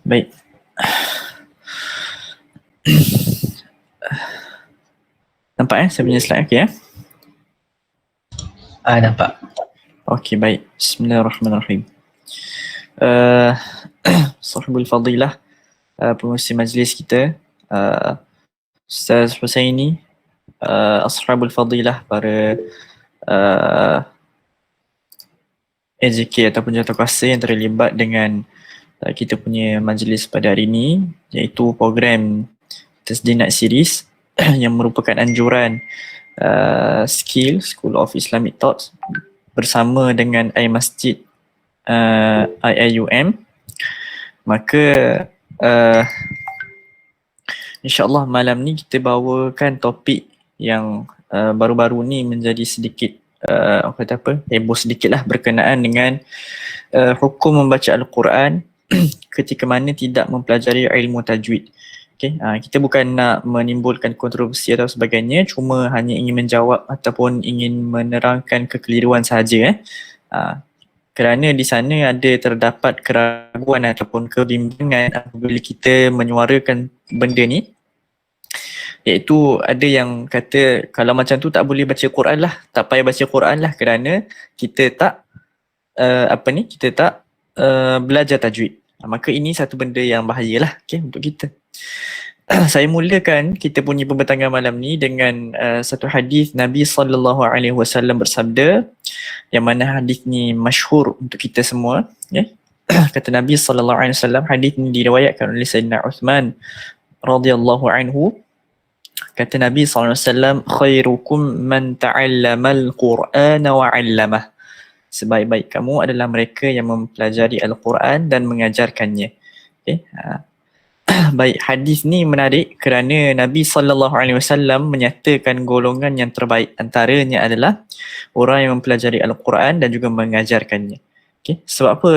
Baik. Nampak saya punya slide okey Nampak. Okey, baik. Bismillahirrahmanirrahim. Sahibul Fadilah, pengurusi majlis kita, Ustaz Husaini, Ashabul Fadilah, para AJK ataupun jawatankuasa yang terlibat dengan kita punya majlis pada hari ini, iaitu program Tasdinat Series yang merupakan anjuran School of Islamic Thoughts bersama dengan iMasjid IIUM. Maka insyaAllah malam ni kita bawakan topik yang baru-baru ni menjadi sedikit heboh sedikit lah, berkenaan dengan hukum membaca Al-Quran ketika mana tidak mempelajari ilmu tajwid. Okay, kita bukan nak menimbulkan kontroversi atau sebagainya, cuma hanya ingin menjawab ataupun ingin menerangkan kekeliruan sahaja. Kerana di sana ada terdapat keraguan ataupun kebimbangan apabila kita menyuarakan benda ni, iaitu ada yang kata kalau macam tu tak boleh baca Quran lah, tak payah baca Quran lah, kerana kita tak kita tak belajar tajwid. Maka ini satu benda yang bahayalah untuk kita. Saya mulakan kita punya pembentangan malam ni dengan satu hadis Nabi SAW bersabda, yang mana hadis ni masyhur untuk kita semua. Kata Nabi SAW, hadis ni diriwayatkan oleh Sayyidina Uthman radhiyallahu anhu. Kata Nabi SAW, khairukum man ta'allamal Qur'ana wa 'allamah. Sebaik-baik kamu adalah mereka yang mempelajari Al-Quran dan mengajarkannya. Baik, hadis ni menarik kerana Nabi SAW menyatakan golongan yang terbaik antaranya adalah orang yang mempelajari Al-Quran dan juga mengajarkannya. Sebab apa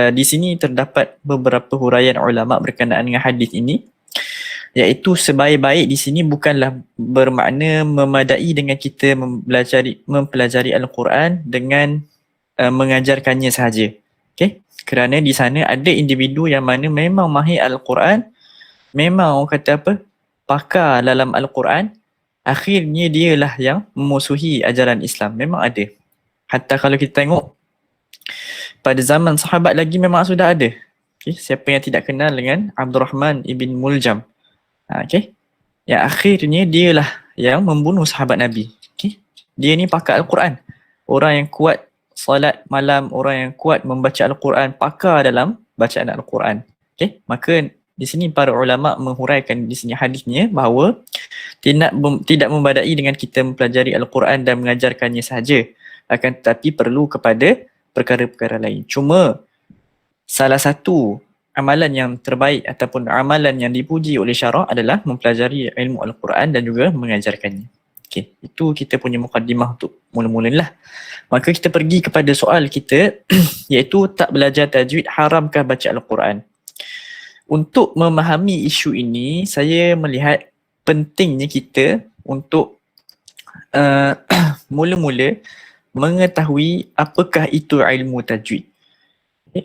di sini terdapat beberapa huraian ulama berkenaan dengan hadis ini, iaitu sebaik-baik di sini bukanlah bermakna memadai dengan kita mempelajari Al-Quran dengan mengajarkannya sahaja. Kerana di sana ada individu yang mana memang mahir Al-Quran, memang orang kata pakar dalam Al-Quran, akhirnya dialah yang memusuhi ajaran Islam. Memang ada. Hatta kalau kita tengok pada zaman sahabat lagi memang sudah ada. Siapa yang tidak kenal dengan Abdul Rahman ibn Muljam, yang akhirnya dialah yang membunuh sahabat Nabi. Dia ni pakar Al-Quran, orang yang kuat salat malam, orang yang kuat membaca Al-Quran, pakar dalam bacaan Al-Quran. Maka di sini para ulama menghuraikan di sini hadisnya bahawa tidak membadai dengan kita mempelajari Al-Quran dan mengajarkannya sahaja, akan tetapi perlu kepada perkara-perkara lain. Cuma salah satu amalan yang terbaik ataupun amalan yang dipuji oleh syarak adalah mempelajari ilmu Al-Quran dan juga mengajarkannya. Itu kita punya mukadimah untuk mula-mula lah. Maka kita pergi kepada soal kita iaitu tak belajar tajwid haramkah baca Al-Quran? Untuk memahami isu ini, saya melihat pentingnya kita untuk mula-mula mengetahui apakah itu ilmu tajwid.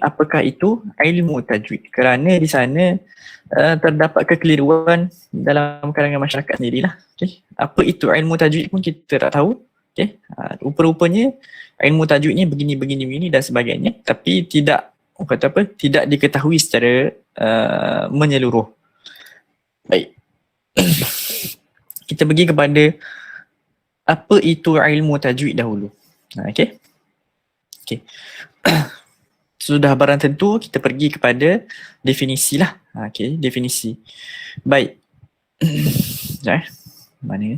Apakah itu ilmu tajwid? Kerana di sana terdapat kekeliruan dalam kalangan masyarakat sendirilah. Apa itu ilmu tajwid pun kita tak tahu. Rupa-rupanya ilmu tajwid ni begini dan sebagainya, tapi tidak tidak diketahui secara menyeluruh. Baik. Kita pergi kepada apa itu ilmu tajwid dahulu. Sudah barang tentu kita pergi kepada definisi lah. Definisi. Baik. Mana?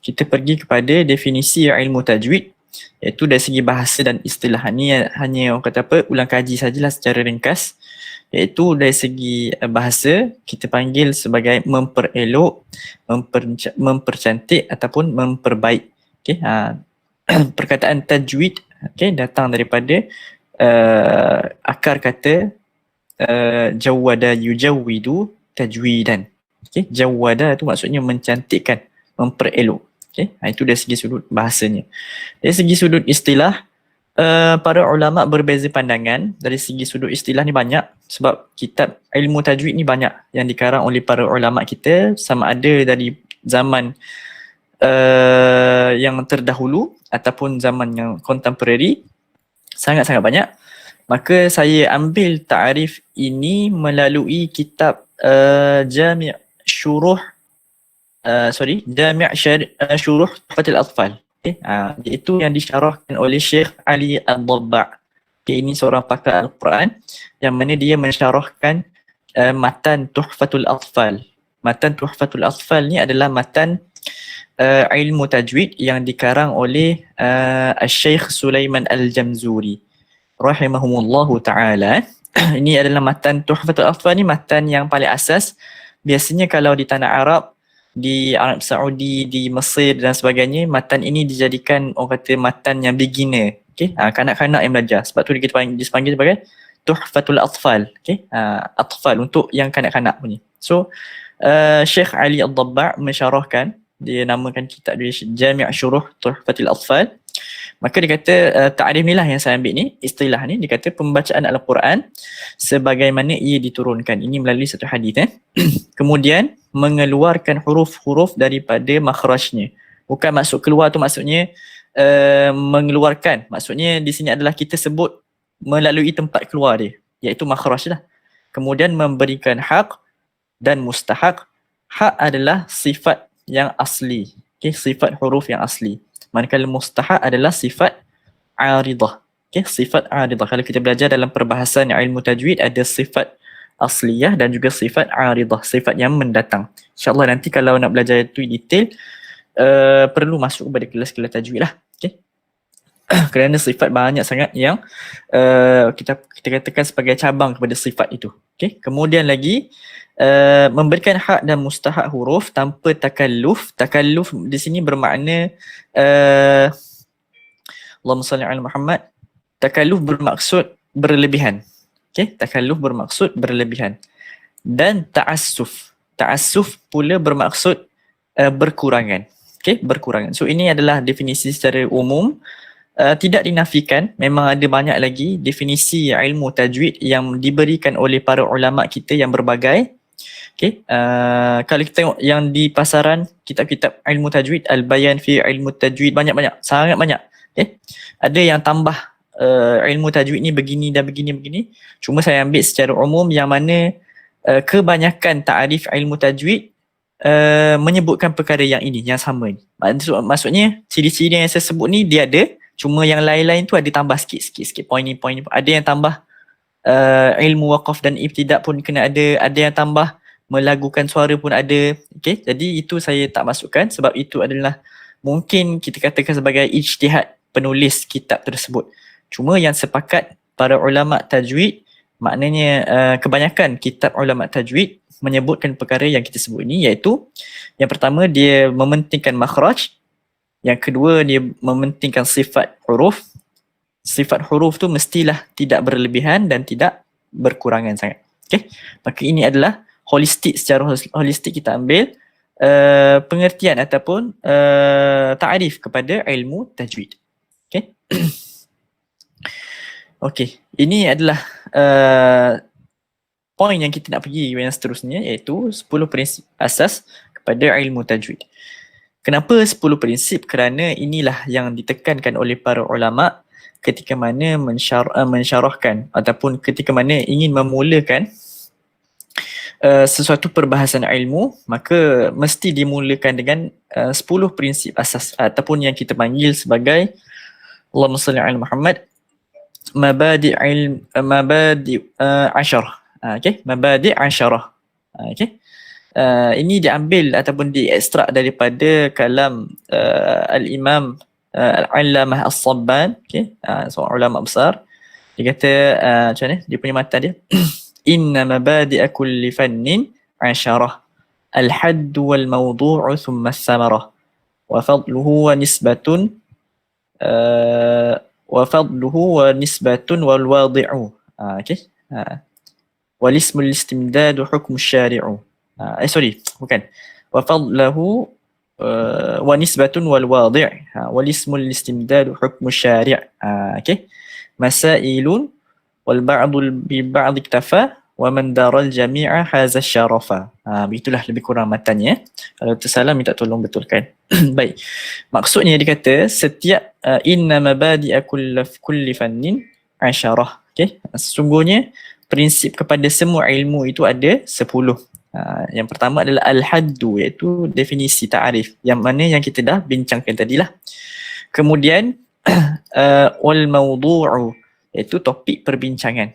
Kita pergi kepada definisi ilmu tajwid, iaitu dari segi bahasa dan istilah. Ini hanya orang kata ulang kaji sajalah secara ringkas. Iaitu dari segi bahasa kita panggil sebagai memperelok, mempercantik ataupun memperbaik. Perkataan tajwid datang daripada akar kata jawwada yujawwidu tajwidan. Jawwada itu maksudnya mencantikkan, memperelok. Itu dari segi sudut bahasanya. Dari segi sudut istilah, Para ulama berbeza pandangan dari segi sudut istilah ni banyak, sebab kitab ilmu tajwid ni banyak yang dikarang oleh para ulama kita, sama ada dari zaman yang terdahulu ataupun zaman yang contemporary, sangat-sangat banyak. Maka saya ambil ta'arif ini melalui kitab Jami' Syuruh Syuruh Tuhfatul Atfal. Okay. Iaitu yang disyarahkan oleh Syekh Ali Ad-Dabba'. Okay, ini seorang pakar Al-Quran yang mana dia mensyarahkan matan Tuhfatul Atfal. Matan Tuhfatul Atfal ni adalah matan ilmu tajwid yang dikarang oleh Syekh Sulaiman Al-Jamzuri rahimahumullahu ta'ala. Ini adalah matan Tuhfatul Atfal ni matan yang paling asas. Biasanya kalau di tanah Arab, di Arab Saudi, di Mesir dan sebagainya, matan ini dijadikan orang kata matan yang beginner. Okay? Kanak-kanak yang belajar. Sebab tu dipanggil sebagai Tuhfatul Atfal. Okay? Atfal untuk yang kanak-kanak punya. So, Syekh Ali Ad-Dabba' mensyarahkan, dia namakan kitab dia Jami' Syuruh Tuhfatul Atfal. Maka dia kata ta'rif ni lah yang saya ambil ni, istilah ni, dia kata pembacaan Al-Quran sebagaimana ia diturunkan. Ini melalui satu hadis. Kemudian mengeluarkan huruf-huruf daripada makhrajnya. Bukan maksud keluar tu maksudnya mengeluarkan. Maksudnya di sini adalah kita sebut melalui tempat keluar dia, iaitu makhraj lah. Kemudian memberikan hak dan mustahak. Hak adalah sifat yang asli. Okay, sifat huruf yang asli. Manakala mustahak adalah sifat aridah. Okay, sifat aridah. Kalau kita belajar dalam perbahasan ilmu tajwid, ada sifat asliyah dan juga sifat aridah, sifat yang mendatang. InsyaAllah nanti kalau nak belajar itu detail, perlu masuk kepada kelas-kelas tajwid lah. Okay. Kerana sifat banyak sangat yang kita katakan sebagai cabang kepada sifat itu. Okay. Kemudian lagi, memberikan hak dan mustahak huruf tanpa takalluf. Takalluf di sini bermakna Allahumma salli ala Muhammad. Takalluf bermaksud berlebihan. Okay, takalluf bermaksud berlebihan. Dan ta'assuf. Ta'assuf pula bermaksud berkurangan. Okay, berkurangan. So ini adalah definisi secara umum. Tidak dinafikan, memang ada banyak lagi definisi ilmu tajwid yang diberikan oleh para ulama kita yang berbagai. Okay. Kalau kita tengok yang di pasaran, kitab-kitab ilmu tajwid, Al-Bayan fi ilmu tajwid, banyak-banyak, sangat banyak. Okay. Ada yang tambah ilmu tajwid ni begini dan begini-begini. Cuma saya ambil secara umum yang mana kebanyakan ta'arif ilmu tajwid menyebutkan perkara yang ini, yang sama ni. Maksudnya ciri-ciri yang saya sebut ni dia ada, cuma yang lain-lain tu ada tambah sikit-sikit poin ni. Ada yang tambah ilmu waqaf dan ibtidak pun kena ada yang tambah melagukan suara pun ada. Okay, jadi itu saya tak masukkan sebab itu adalah mungkin kita katakan sebagai ijtihad penulis kitab tersebut. Cuma yang sepakat para ulama tajwid, maknanya kebanyakan kitab ulama tajwid menyebutkan perkara yang kita sebut ini, iaitu yang pertama dia mementingkan makhraj, yang kedua dia mementingkan sifat huruf. Sifat huruf tu mestilah tidak berlebihan dan tidak berkurangan sangat. Okay? Maka ini adalah holistik, secara holistik kita ambil pengertian ataupun ta'arif kepada ilmu tajwid. Okay? Okay, ini adalah poin yang kita nak pergi yang seterusnya, iaitu 10 prinsip asas kepada ilmu tajwid. Kenapa 10 prinsip? Kerana inilah yang ditekankan oleh para ulama ketika mana mensyarahkan ataupun ketika mana ingin memulakan sesuatu perbahasan ilmu, maka mesti dimulakan dengan 10 prinsip asas ataupun yang kita panggil sebagai Allahumma salli ala Muhammad mabadi' asyarah. Okay, mabadi' asyarah. Okay. Ini diambil ataupun diekstrak daripada kalam Al-Imam Al-Allamah As-Sabban, okay, seorang ulama besar. Dia kata macam mana dia punya mata dia, inna mabadi'a kulli fannin asyarah, al-haddu wal mawdu'u thumma as-samarah wa fadluhu wa nisbatun wal wadi'u. Okay, wal ismul istimdadu hukmu syari'u. Bukan. Wa fadlahu wa nisbatun wal wadi', wal ismul istimdad hukmu syari'. Okey, masailun wal ba'dul bi ba'd iktafa wa man daral jami'a haza syarafa. Begitulah lebih kurang matanya. Kalau tersalah minta tolong betulkan. Baik. Maksudnya dia kata setiap inna mabadi'a kulli fannin asyarah. Okey. Sesungguhnya prinsip kepada semua ilmu itu ada 10. Yang pertama adalah al-haddu, iaitu definisi ta'arif, yang mana yang kita dah bincangkan tadilah. Kemudian wal mawdu'u, iaitu topik perbincangan.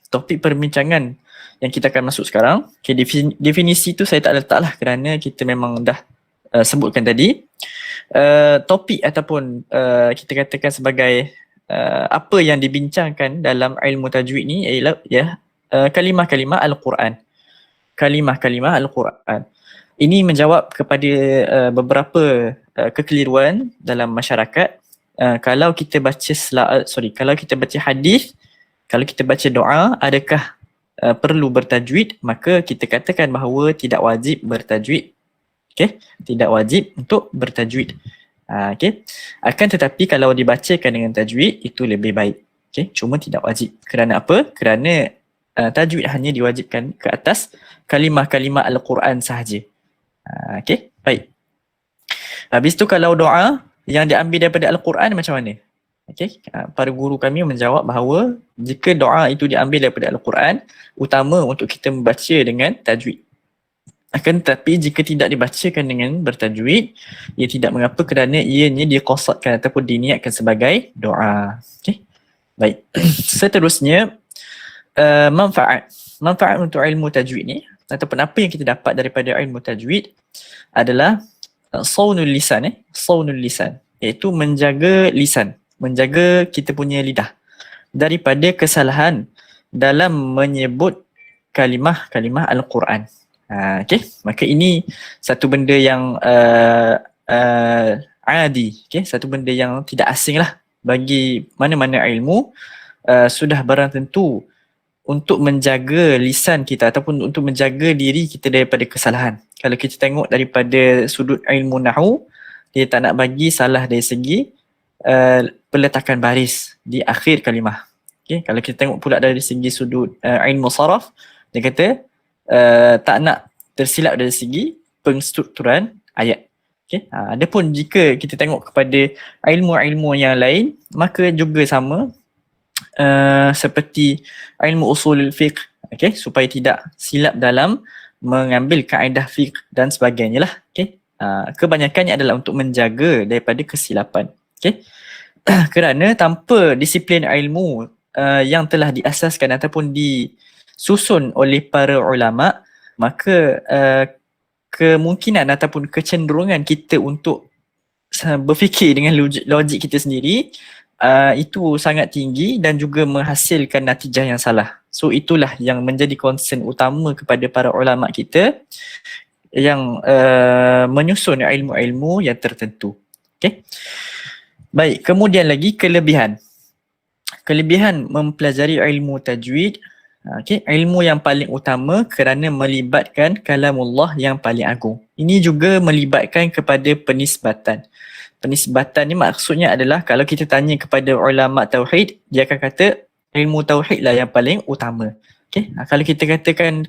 Topik perbincangan yang kita akan masuk sekarang. Okay, definisi tu saya tak letaklah kerana kita memang dah sebutkan tadi. Topik ataupun kita katakan sebagai apa yang dibincangkan dalam ilmu tajwid ni ialah kalimah-kalimah Al-Quran. Kalimah-kalimah Al-Quran. Ini menjawab kepada beberapa kekeliruan dalam masyarakat. Kalau kita baca kalau kita baca hadis, kalau kita baca doa, adakah perlu bertajwid? Maka kita katakan bahawa tidak wajib bertajwid. Okey, tidak wajib untuk bertajwid. Okey. Akan tetapi kalau dibacakan dengan tajwid itu lebih baik. Okey, cuma tidak wajib. Kerana apa? Kerana tajwid hanya diwajibkan ke atas kalimah-kalimah Al-Quran sahaja. Okey, baik. Habis tu kalau doa yang diambil daripada Al-Quran macam mana? Okey, para guru kami menjawab bahawa jika doa itu diambil daripada Al-Quran, utama untuk kita membaca dengan tajwid. Akan tetapi jika tidak dibacakan dengan bertajwid, ia tidak mengapa kerana ianya diqasadkan ataupun diniatkan sebagai doa. Okey. Baik. Seterusnya manfaat untuk ilmu tajwid ni ataupun apa yang kita dapat daripada ilmu tajwid adalah sawnul lisan, iaitu menjaga lisan, menjaga kita punya lidah daripada kesalahan dalam menyebut kalimah-kalimah Al-Quran. Okey, maka ini satu benda yang adi, okey, satu benda yang tidak asing lah bagi mana-mana ilmu. Sudah barang tentu untuk menjaga lisan kita ataupun untuk menjaga diri kita daripada kesalahan. Kalau kita tengok daripada sudut ilmu nahu, dia tak nak bagi salah dari segi peletakan baris di akhir kalimah. Okay? Kalau kita tengok pula dari segi sudut ilmu saraf, dia kata tak nak tersilap dari segi penstrukturan ayat. Okay? Adapun jika kita tengok kepada ilmu-ilmu yang lain, maka juga sama. Seperti ilmu usul fiqh, okay, supaya tidak silap dalam mengambil kaedah fiqh dan sebagainya lah. Okay. Kebanyakannya adalah untuk menjaga daripada kesilapan. Okay. Kerana tanpa disiplin ilmu yang telah diasaskan ataupun disusun oleh para ulama, maka kemungkinan ataupun kecenderungan kita untuk berfikir dengan logik kita sendiri itu sangat tinggi dan juga menghasilkan natijah yang salah. So itulah yang menjadi concern utama kepada para ulama kita yang menyusun ilmu-ilmu yang tertentu. Okay. Baik, kemudian lagi kelebihan. Kelebihan mempelajari ilmu tajwid. Okay. Ilmu yang paling utama kerana melibatkan kalamullah yang paling agung. Ini juga melibatkan kepada penisbatan. Penisbatan ni maksudnya adalah kalau kita tanya kepada ulama tauhid, dia akan kata ilmu tauhid lah yang paling utama. Okay? Kalau kita katakan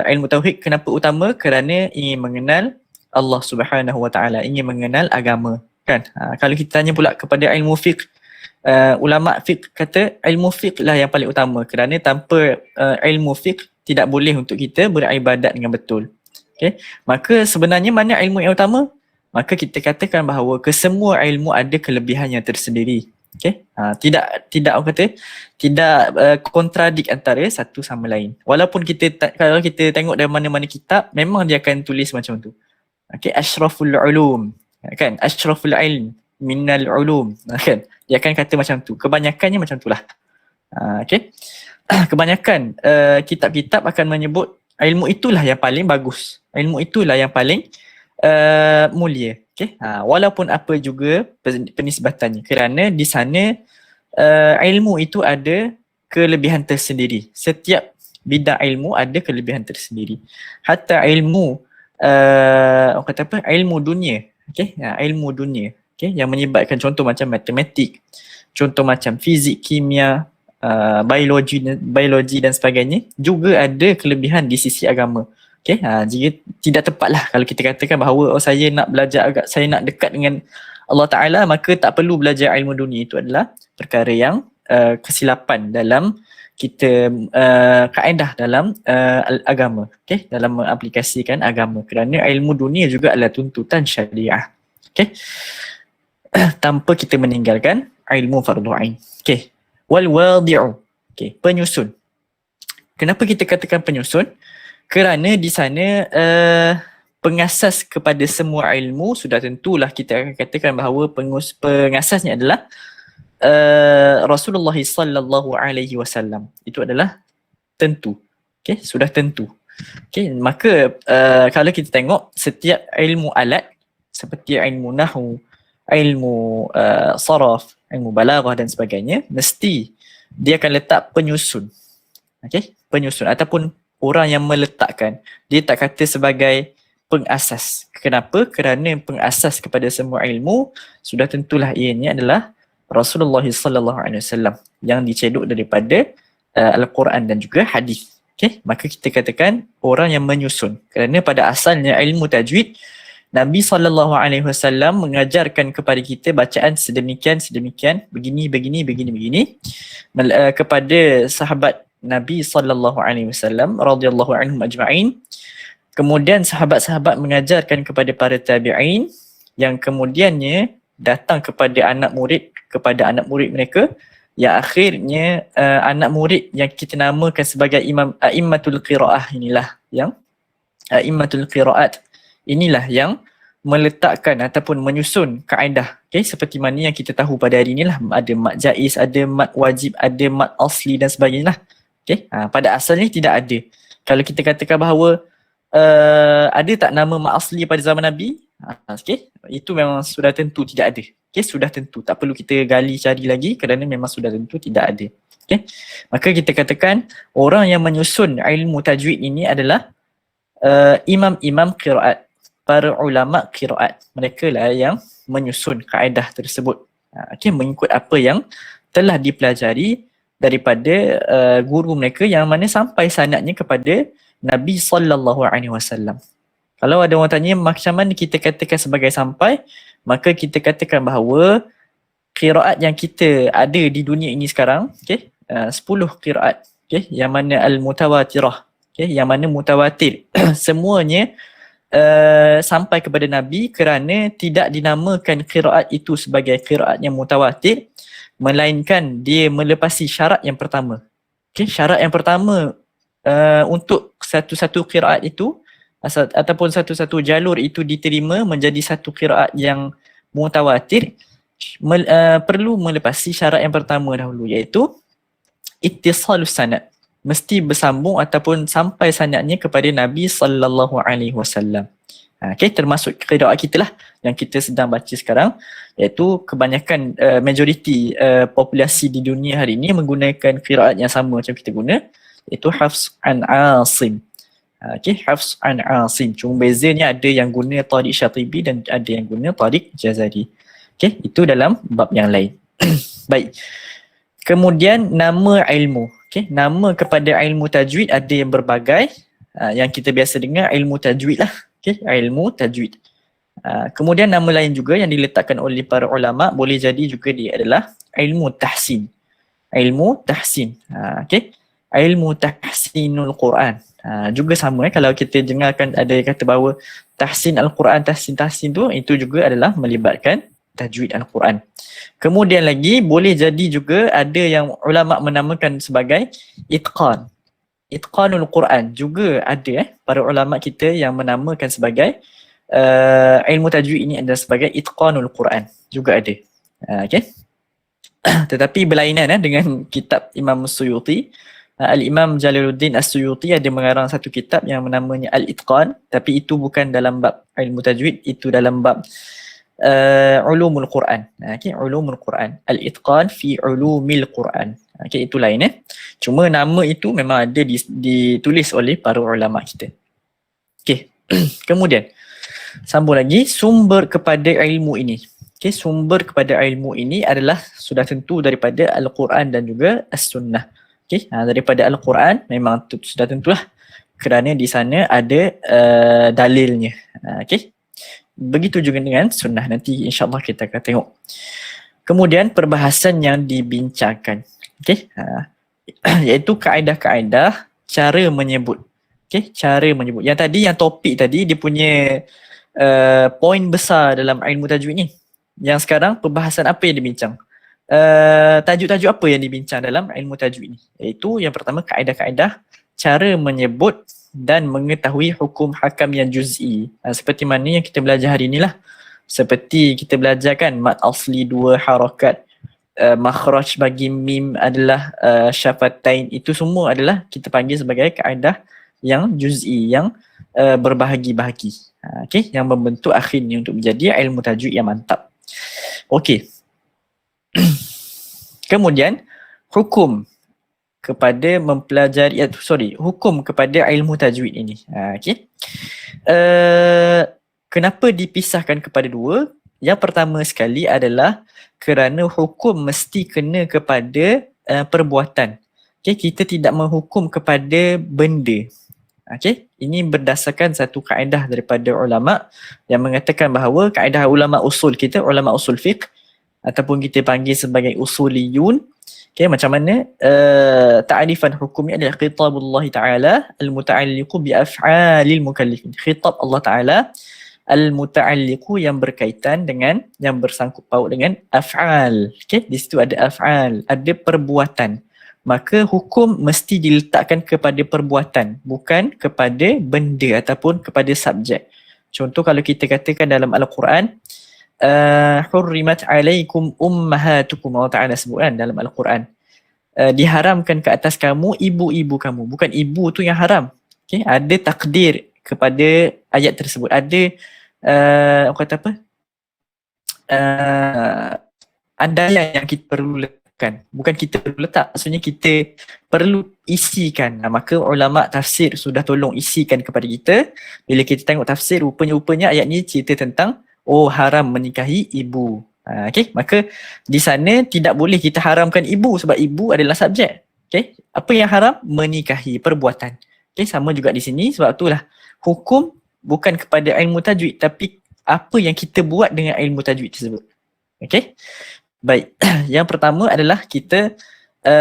ilmu tauhid kenapa utama? Kerana ingin mengenal Allah Subhanahu Wa Taala, ingin mengenal agama, kan? Kalau kita tanya pula kepada ilmu fiqh, ulama fiqh kata ilmu fiqh lah yang paling utama kerana tanpa ilmu fiqh tidak boleh untuk kita beribadat dengan betul. Okay? Maka sebenarnya mana ilmu yang utama? Maka kita katakan bahawa kesemua ilmu ada kelebihan yang tersendiri. Okay? Tidak orang kata tidak kontradik antara satu sama lain. Walaupun kalau kita tengok dari mana-mana kitab, memang dia akan tulis macam tu. Okay? Ashraful ulum, kan? Ashraful ilm minal ulum, kan? Dia akan kata macam tu. Kebanyakannya macam itulah. Okay? Kebanyakan kitab-kitab akan menyebut ilmu itulah yang paling bagus. Ilmu itulah yang paling mulia. Okay? Walaupun apa juga penisbatannya, kerana di sana ilmu itu ada kelebihan tersendiri. Setiap bidang ilmu ada kelebihan tersendiri. Hatta ilmu orang kata apa, ilmu dunia, okey, ilmu dunia, okey, yang menyebabkan contoh macam matematik, contoh macam fizik, kimia, biologi dan sebagainya, juga ada kelebihan di sisi agama. Okey, jika tidak tepatlah kalau kita katakan bahawa saya nak belajar saya nak dekat dengan Allah Ta'ala, maka tak perlu belajar ilmu dunia. Itu adalah perkara yang kesilapan dalam kita kaedah dalam agama, okey, dalam mengaplikasikan agama, kerana ilmu dunia juga adalah tuntutan syariah, okey, tanpa kita meninggalkan ilmu fardu ain. Okey, wal wadi'u, okey, penyusun. Kenapa kita katakan penyusun? Kerana di sana pengasas kepada semua ilmu, sudah tentulah kita akan katakan bahawa pengasasnya adalah Rasulullah sallallahu alaihi wasallam. Itu adalah tentu. Okey, sudah tentu. Okey, maka kalau kita tengok setiap ilmu alat seperti ilmu nahwu, ilmu saraf, ilmu balaghah dan sebagainya, mesti dia akan letak penyusun. Okey, penyusun ataupun orang yang meletakkan. Dia tak kata sebagai pengasas. Kenapa? Kerana pengasas kepada semua ilmu sudah tentulah ianya adalah Rasulullah sallallahu alaihi wasallam yang dicedok daripada Al-Quran dan juga hadis. Okey, maka kita katakan orang yang menyusun. Kerana pada asalnya ilmu tajwid, Nabi sallallahu alaihi wasallam mengajarkan kepada kita bacaan sedemikian begini kepada sahabat Nabi sallallahu alaihi wasallam radhiyallahu anhum ajma'in. Kemudian sahabat-sahabat mengajarkan kepada para tabi'in yang kemudiannya datang kepada anak murid mereka, yang akhirnya anak murid yang kita namakan sebagai a'immatul qiraah inilah yang a'immatul qiraat inilah yang meletakkan ataupun menyusun kaedah, okey, seperti mana yang kita tahu pada hari inilah, ada mat jaiz, ada mat wajib, ada mat asli dan sebagainya lah. Okey, pada asalnya tidak ada. Kalau kita katakan bahawa ada tak nama mat asli pada zaman Nabi? Okey, itu memang sudah tentu tidak ada. Okey, sudah tentu, tak perlu kita gali cari lagi kerana memang sudah tentu tidak ada. Okey, maka kita katakan orang yang menyusun ilmu tajwid ini adalah imam-imam qiraat, para ulama qiraat. Mereka lah yang menyusun kaedah tersebut. Okey, mengikut apa yang telah dipelajari daripada guru mereka yang mana sampai sanadnya kepada Nabi sallallahu alaihi wasallam. Kalau ada orang tanya macam mana kita katakan sebagai sampai, maka kita katakan bahawa qiraat yang kita ada di dunia ini sekarang, okey, 10 qiraat, okey, yang mana al-mutawatirah, okey, yang mana mutawatir semuanya sampai kepada Nabi kerana tidak dinamakan qiraat itu sebagai qiraat yang mutawatir, melainkan dia melepasi syarat yang pertama. Okey, syarat yang pertama untuk satu-satu qiraat itu ataupun satu-satu jalur itu diterima menjadi satu qiraat yang mutawatir, perlu melepasi syarat yang pertama dahulu, iaitu ittisalus sanad. Mesti bersambung ataupun sampai sanadnya kepada Nabi sallallahu alaihi wasallam. Okey, termasuk qiraat kita lah yang kita sedang baca sekarang, iaitu kebanyakan majoriti populasi di dunia hari ini menggunakan qiraat yang sama macam kita guna, iaitu Hafs an Asim. Okey, Hafs an Asim. Cuma bezanya ada yang guna Tariq Syatibi dan ada yang guna Tariq Jazari. Okey, itu dalam bab yang lain. Baik. Kemudian nama ilmu. Okey, nama kepada ilmu tajwid ada yang berbagai. Yang kita biasa dengar ilmu tajwid lah. Okey, ilmu tajwid. Kemudian nama lain juga yang diletakkan oleh para ulama, boleh jadi juga dia adalah ilmu tahsin. Ilmu tahsin. Okey, ilmu tahsinul Quran. Juga sama kalau kita dengarkan ada yang kata bahawa tahsin Al-Quran, tahsin tu, itu juga adalah melibatkan tajwid Al-Quran. Kemudian lagi boleh jadi juga ada yang ulama menamakan sebagai itqan. Itqanul Quran juga ada para ulama kita yang menamakan sebagai ilmu tajwid ini adalah sebagai itqanul Quran. Juga ada. Okey. Tetapi berlainan dengan kitab Imam Suyuti. Al-Imam Jalaluddin As-Suyuti ada mengarang satu kitab yang namanya Al-Itqan, tapi itu bukan dalam bab ilmu tajwid, itu dalam bab ulumul Quran. Okey, ulumul Quran. Al-Itqan fi ulumil Quran. Okey, itu lain Cuma nama itu memang ada ditulis oleh para ulama kita. Okey, Kemudian sambung lagi, sumber kepada ilmu ini. Okey, sumber kepada ilmu ini adalah sudah tentu daripada Al-Quran dan juga As-Sunnah. Okey, daripada Al-Quran memang sudah tentulah kerana di sana ada dalilnya. Okey. Begitu juga dengan sunnah, nanti insya-Allah kita akan tengok. Kemudian perbahasan yang dibincangkan. Okey. Iaitu kaedah-kaedah cara menyebut. Okey, cara menyebut. Yang tadi, yang topik tadi, dia punya poin besar dalam ilmu tajwid ni. Yang sekarang perbahasan apa yang dibincang? Tajuk-tajuk apa yang dibincang dalam ilmu tajwid ni? Iaitu yang pertama kaedah-kaedah cara menyebut dan mengetahui hukum hakam yang juz'i. Seperti mana yang kita belajar hari inilah. Seperti kita belajar kan mad asli 2 harakat, makhraj bagi mim adalah syafatain, itu semua adalah kita panggil sebagai kaedah yang juz'i, yang berbahagi-bahagi. Okey, yang membentuk akhirnya untuk menjadi ilmu tajwid yang mantap. Okey. Kemudian hukum kepada mempelajari, hukum kepada ilmu tajwid ini. Okey. Kenapa dipisahkan kepada dua? Yang pertama sekali adalah kerana hukum mesti kena kepada perbuatan. Okey, kita tidak menghukum kepada benda. Okey, ini berdasarkan satu kaedah daripada ulama yang mengatakan bahawa kaedah ulama usul kita, ulama usul fiqh ataupun kita panggil sebagai usuliyun. Okay, macam mana ta'rifan hukumnya adalah khitabullah ta'ala al-muta'alliqu bi af'alil mukallifin. Khitab Allah Ta'ala al-muta'alliqu yang berkaitan dengan, yang bersangkut paut dengan af'al. Okay, di situ ada af'al, ada perbuatan. Maka hukum mesti diletakkan kepada perbuatan, bukan kepada benda ataupun kepada subjek. Contoh kalau kita katakan dalam Al-Quran, hurrimat alaikum ummahatukum, Allah Ta'ala sebutkan dalam Al-Quran, diharamkan ke atas kamu ibu-ibu kamu, bukan ibu tu yang haram. Okay? Ada takdir kepada ayat tersebut, ada orang kata apa, andaian yang kita perlu letakkan, bukan kita perlu letak, maksudnya kita perlu isikan. Maka ulama tafsir sudah tolong isikan kepada kita. Bila kita tengok tafsir, rupanya ayat ni cerita tentang haram menikahi ibu. Okey, maka di sana tidak boleh kita haramkan ibu sebab ibu adalah subjek. Okey, apa yang haram? Menikahi, perbuatan. Okey, sama juga di sini, sebab itulah hukum bukan kepada ilmu tajwid tapi apa yang kita buat dengan ilmu tajwid tersebut. Okey. Baik, yang pertama adalah kita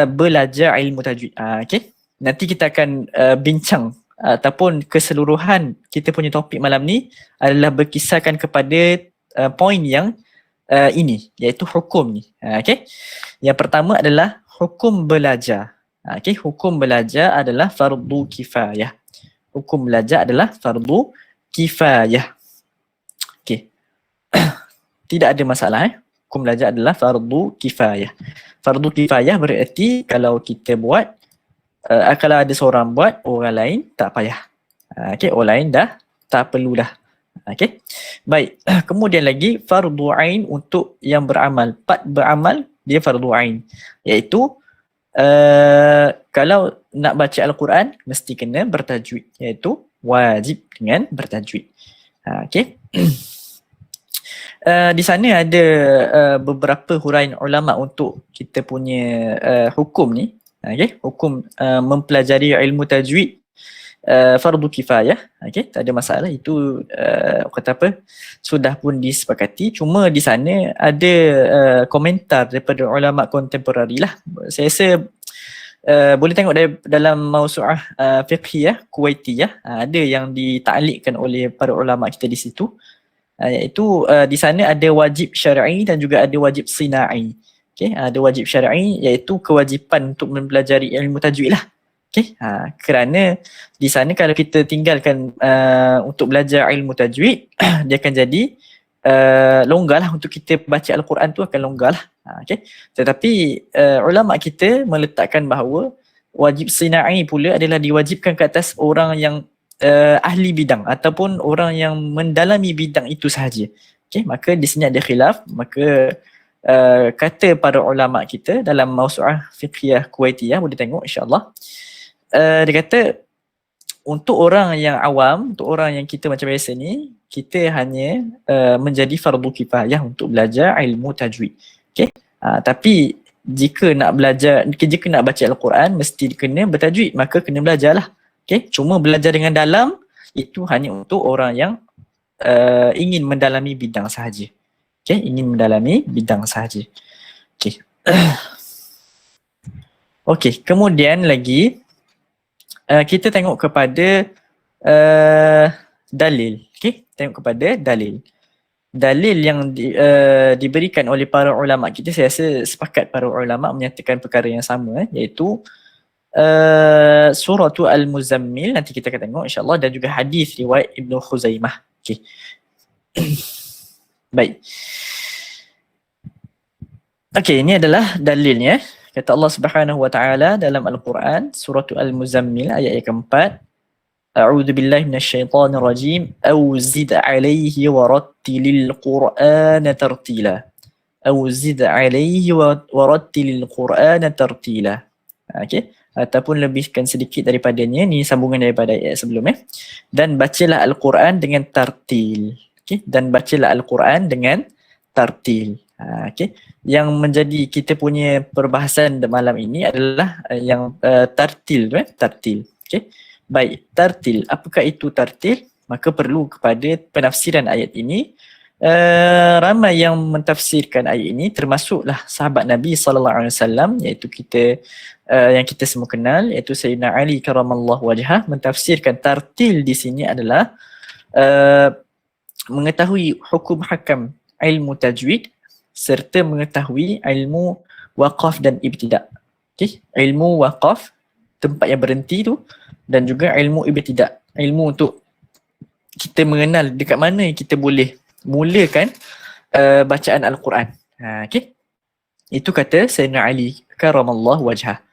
belajar ilmu tajwid. Okey. Nanti kita akan bincang ataupun keseluruhan kita punya topik malam ni adalah berkisarkan kepada poin yang ini, iaitu hukum ni. Okey. Yang pertama adalah hukum belajar. Okey, hukum belajar adalah fardu kifayah. Hukum belajar adalah fardu kifayah. Okey. Tidak ada masalah Hukum belajar adalah fardu kifayah. Fardu kifayah bererti kalau kita buat, kalau ada seorang buat, orang lain tak payah. Okey, orang lain dah tak perlu dah. Okey. Baik, kemudian lagi fardu ain untuk yang beramal. Part beramal dia fardu ain. Iaitu kalau nak baca Al-Quran mesti kena bertajwid, iaitu wajib dengan bertajwid. Okey. Di sana ada beberapa huraian ulama untuk kita punya hukum ni. Okay, hukum mempelajari ilmu tajwid fardu kifayah. Okay, tak ada masalah, itu kata apa, sudah pun disepakati. Cuma di sana ada komentar daripada ulama kontemporari lah. Saya rasa boleh tengok dalam mausu'ah fiqhiyah Kuwaitiyah, ada yang ditaklikkan oleh para ulama kita di situ. Iaitu di sana ada wajib syar'i dan juga ada wajib sina'i. Okey, ada wajib syar'i iaitu kewajipan untuk mempelajari ilmu tajwid lah. Okey, kerana di sana kalau kita tinggalkan untuk belajar ilmu tajwid, dia akan jadi longgarlah untuk kita baca Al-Quran tu, akan longgarlah. Okey, tetapi ulama kita meletakkan bahawa wajib sina'i pula adalah diwajibkan ke atas orang yang ahli bidang ataupun orang yang mendalami bidang itu sahaja. Okey, maka di sini ada khilaf. Maka kata para ulama kita dalam mausu'ah fiqhiyah Kuwaitiyah, boleh tengok insya-Allah. Dia kata untuk orang yang awam, untuk orang yang kita macam biasa ni, kita hanya menjadi fardu kifayah untuk belajar ilmu tajwid. Okey. Tapi jika nak belajar, jika nak baca Al-Quran mesti kena bertajwid, maka kena belajarlah. Okey. Cuma belajar dengan dalam itu hanya untuk orang yang ingin mendalami bidang sahaja. Okey, ingin mendalami bidang sahaja. Okey. Okey, kemudian lagi kita tengok kepada dalil. Okey, tengok kepada dalil. Dalil yang diberikan oleh para ulama kita, saya rasa sepakat para ulama menyatakan perkara yang sama, iaitu surah Al-Muzammil, nanti kita akan tengok insya-Allah, dan juga hadis riwayat Ibnu Khuzaimah. Okey. Baik. Okey, ini adalah dalilnya. Kata Allah Subhanahu wa taala dalam Al-Quran surah Al-Muzammil ayat yang keempat, A'udzu billahi minasyaitonir rajim, aw zid 'alaihi wa rattilil Qur'ana tartila. Aw zid 'alaihi wa rattilil Qur'ana tartila. Okey, ataupun lebihkan sedikit daripadanya, ni sambungan daripada ayat sebelum dan bacalah Al-Quran dengan tartil. Okey, dan bacalah Al-Quran dengan tartil. Okey, yang menjadi kita punya perbahasan malam ini adalah yang tartil tu tartil. Okey. Baik, tartil. Apakah itu tartil? Maka perlu kepada penafsiran ayat ini. Ramai yang mentafsirkan ayat ini, termasuklah sahabat Nabi sallallahu alaihi wasallam, iaitu kita yang kita semua kenal, iaitu Sayyidina Ali karamallahu wajhah, mentafsirkan tartil di sini adalah mengetahui hukum hakam ilmu tajwid serta mengetahui ilmu waqaf dan ibtida'. Okey, ilmu waqaf, tempat yang berhenti tu, dan juga ilmu ibtida', ilmu untuk kita mengenal dekat mana kita boleh mulakan bacaan Al-Quran. Okey. Itu kata Sayyidina Ali karamallahu wajhah.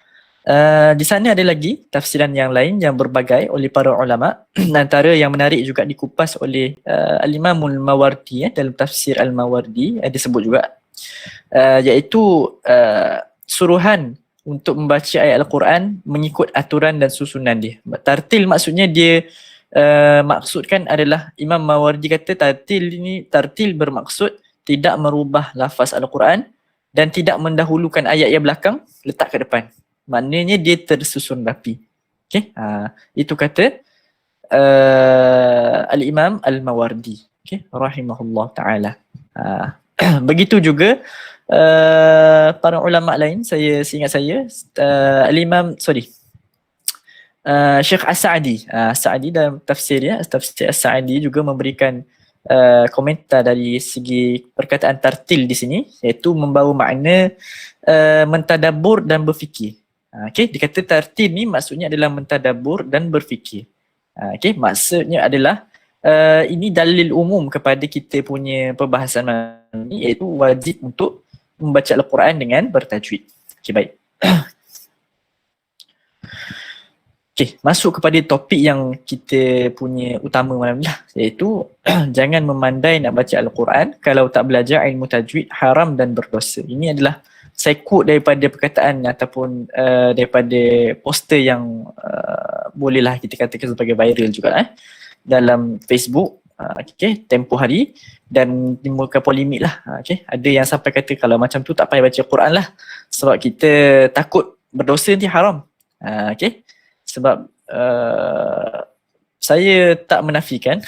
Di sana ada lagi tafsiran yang lain yang berbagai oleh para ulama. Antara yang menarik juga dikupas oleh Al-Imamul Mawardi dalam tafsir Al-Mawardi disebut juga, iaitu suruhan untuk membaca ayat Al-Quran mengikut aturan dan susunan dia. Tartil maksudnya dia maksudkan adalah, Imam Mawardi kata tartil bermaksud tidak merubah lafaz Al-Quran dan tidak mendahulukan ayat yang belakang letak ke depan. Maknanya dia tersusun rapi. Okey, itu kata Al-Imam Al-Mawardi, okey, rahimahullah taala. Begitu juga para ulama lain, seingat saya Al-Imam Syekh As-Sa'di, As-Sa'di dalam tafsirnya, tafsir As-Sa'di juga memberikan komentar dari segi perkataan tartil di sini, iaitu membawa makna mentadabbur dan berfikir. Okey, dikata tartil ni maksudnya adalah mentadabbur dan berfikir. Okey, maksudnya adalah ini dalil umum kepada kita punya perbahasan ni, iaitu wajib untuk membaca Al-Quran dengan bertajwid. Okey, baik. Okey, masuk kepada topik yang kita punya utama malam ni lah, iaitu jangan memandai nak baca Al-Quran kalau tak belajar ilmu tajwid, haram dan berdosa. Ini adalah saya quote daripada perkataan ataupun daripada poster yang bolehlah kita katakan sebagai viral juga dalam Facebook, tempoh hari, dan timbulkan polemik lah. Ada yang sampai kata kalau macam tu tak payah baca Quran lah, sebab kita takut berdosa nanti haram. Sebab saya tak menafikan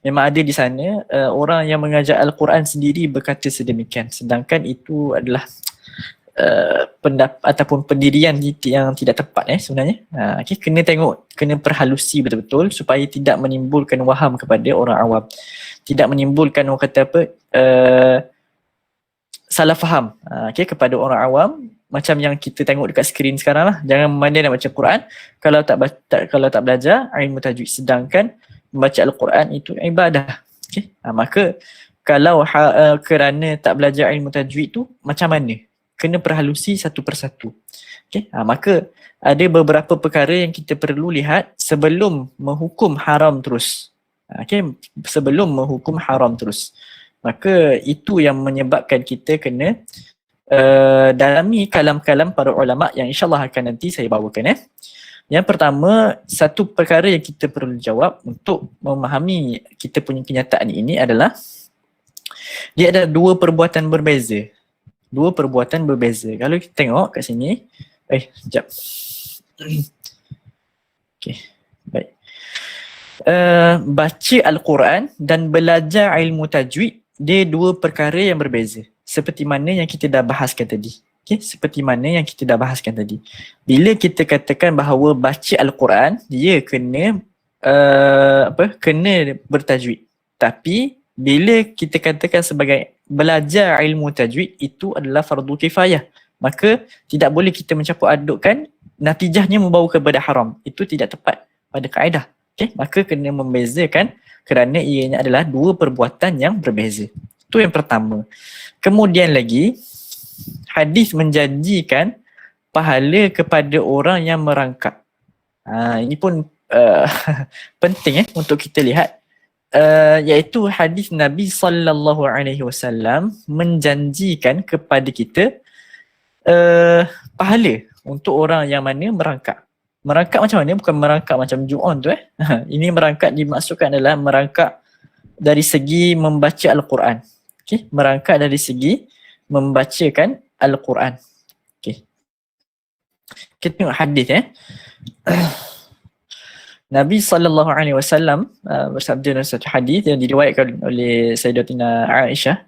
memang ada di sana orang yang mengajar Al-Quran sendiri berkata sedemikian, sedangkan itu adalah pendapat ataupun pendirian yang tidak tepat sebenarnya. Kena tengok, kena perhalusi betul-betul supaya tidak menimbulkan waham kepada orang awam, tidak menimbulkan orang kata apa salah faham kepada orang awam, macam yang kita tengok dekat skrin sekarang lah. Jangan memandai nak baca Quran kalau tak belajar ilmu tajwid, sedangkan membaca Al-Quran itu ibadah. Maka kalau kerana tak belajar ilmu tajwid tu macam mana? Kena perhalusi satu persatu. Maka ada beberapa perkara yang kita perlu lihat sebelum menghukum haram terus. Sebelum menghukum haram terus. Maka itu yang menyebabkan kita kena dalami kalam-kalam para ulama yang insyaAllah akan nanti saya bawakan. Yang pertama, satu perkara yang kita perlu jawab untuk memahami kita punya kenyataan ini adalah dia ada dua perbuatan berbeza. Dua perbuatan berbeza. Kalau kita tengok kat sini, sekejap. Okey, baik. Baca Al-Quran dan belajar ilmu tajwid, dia dua perkara yang berbeza. Seperti mana yang kita dah bahaskan tadi. Okay? Seperti mana yang kita dah bahaskan tadi. Bila kita katakan bahawa baca Al-Quran, dia kena kena bertajwid. Tapi bila kita katakan sebagai belajar ilmu tajwid, itu adalah fardu kifayah. Maka tidak boleh kita mencampur adukkan, natijahnya membawa kepada haram. Itu tidak tepat pada kaedah. Okay? Maka kena membezakan kerana ianya adalah dua perbuatan yang berbeza. Itu yang pertama. Kemudian lagi, hadis menjanjikan pahala kepada orang yang merangkap. Ini pun penting untuk kita lihat. Iaitu hadis Nabi SAW menjanjikan kepada kita pahala untuk orang yang mana merangkap. Merangkap macam mana? Bukan merangkap macam Ju'on tu Ini merangkap dimaksudkan adalah merangkap dari segi membaca Al-Quran. Okay? Merangkap dari segi membacakan Al-Quran. Okay. Kita tengok hadis Nabi SAW bersabda dalam satu hadis yang diriwayatkan oleh Sayyidatina Aisyah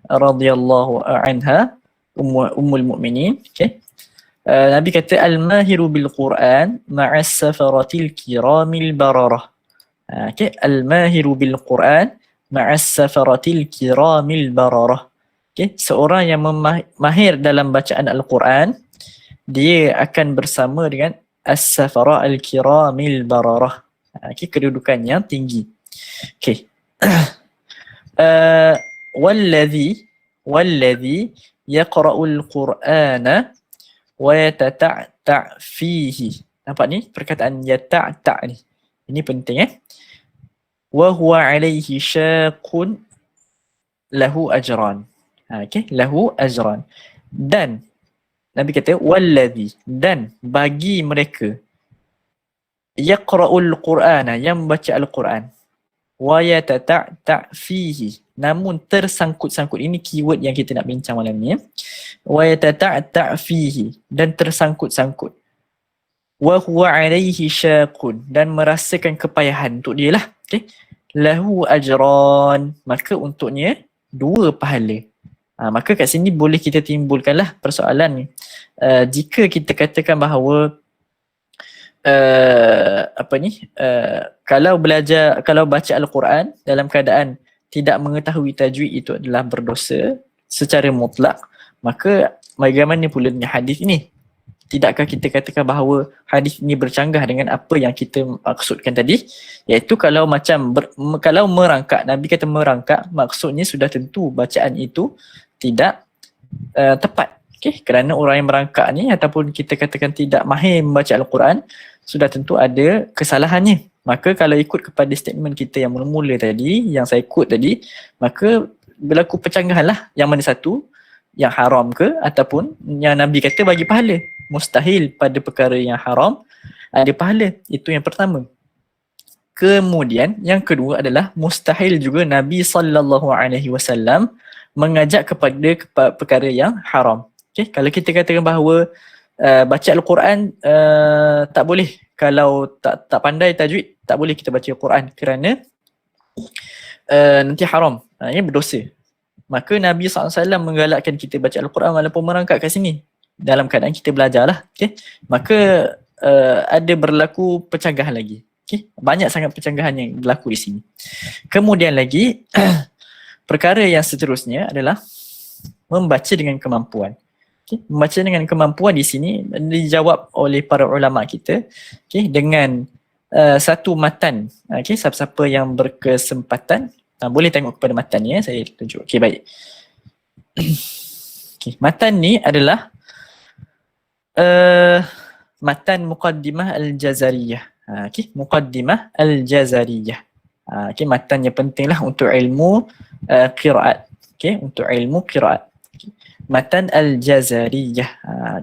radhiyallahu anha, ummul mu'minin. Okay. Nabi kata al-mahiru bil Quran ma'as safaratil kiramil bararah. Okay. Al-mahiru bil Quran ma'as safaratil kiramil bararah. Okay. Seorang yang mahir dalam bacaan Al-Quran, dia akan bersama dengan as-safara al-kiramil bararah. Okay. Kedudukan yang tinggi. Okay. Walladhi yaqra'ul Qur'ana wa yatata'ta' fihi. Nampak ni perkataan yata'ta' ni. Ini penting wa huwa alaihi syaqun lahu ajran. Okey, lahu ajran. Dan Nabi kata walladhi, dan bagi mereka yaqra'ul Qur'ana, yang membaca Al-Quran, wa yatata'ta' fihi, namun tersangkut-sangkut. Ini keyword yang kita nak bincang malam ni. Wa yatata'ta' fihi, dan tersangkut-sangkut. Wa huwa alaihi syaqun, dan merasakan kepayahan untuk dia lah. Okay? Lahu ajran, maka untuknya dua pahala. Maka kat sini boleh kita timbulkanlah persoalan ni. Jika kita katakan bahawa kalau baca Al-Quran dalam keadaan tidak mengetahui tajwid, itu adalah berdosa secara mutlak, maka bagaimana pula dengan hadis ini? Tidakkah kita katakan bahawa hadis ini bercanggah dengan apa yang kita maksudkan tadi? Iaitu kalau kalau merangkak, Nabi kata merangkak, maksudnya sudah tentu bacaan itu tidak tepat. Okay? Kerana orang yang merangkak ni ataupun kita katakan tidak mahir membaca Al-Quran, sudah tentu ada kesalahannya. Maka kalau ikut kepada statement kita yang mula-mula tadi, yang saya quote tadi, maka berlaku percanggahan lah. Yang mana satu, yang haram ke ataupun yang Nabi kata bagi pahala. Mustahil pada perkara yang haram ada pahala. Itu yang pertama. Kemudian yang kedua adalah mustahil juga Nabi SAW mengajak kepada perkara yang haram. Okay? Kalau kita katakan bahawa baca Al-Quran tak boleh, kalau tak pandai tajwid, tak boleh kita baca Al-Quran kerana nanti haram, ini berdosa. Maka Nabi SAW menggalakkan kita baca Al-Quran walaupun merangkak kat sini, dalam keadaan kita belajar lah. Okay? Maka ada berlaku pencanggahan lagi. Okay? Banyak sangat pencanggahan yang berlaku di sini. Kemudian lagi perkara yang seterusnya adalah membaca dengan kemampuan. Okay? Membaca dengan kemampuan di sini dijawab oleh para ulama kita, okay, dengan satu matan. Okay? Siapa-siapa yang berkesempatan boleh tengok kepada matan ni, saya tunjuk. Okay, baik. Okay, matan ni adalah matan Muqaddimah Al-Jazariyah. Okay, Muqaddimah Al-Jazariyah. Okay, matan yang penting lah untuk ilmu qiraat. Okay, untuk ilmu qiraat. Okay. Matan Al-Jazariyah.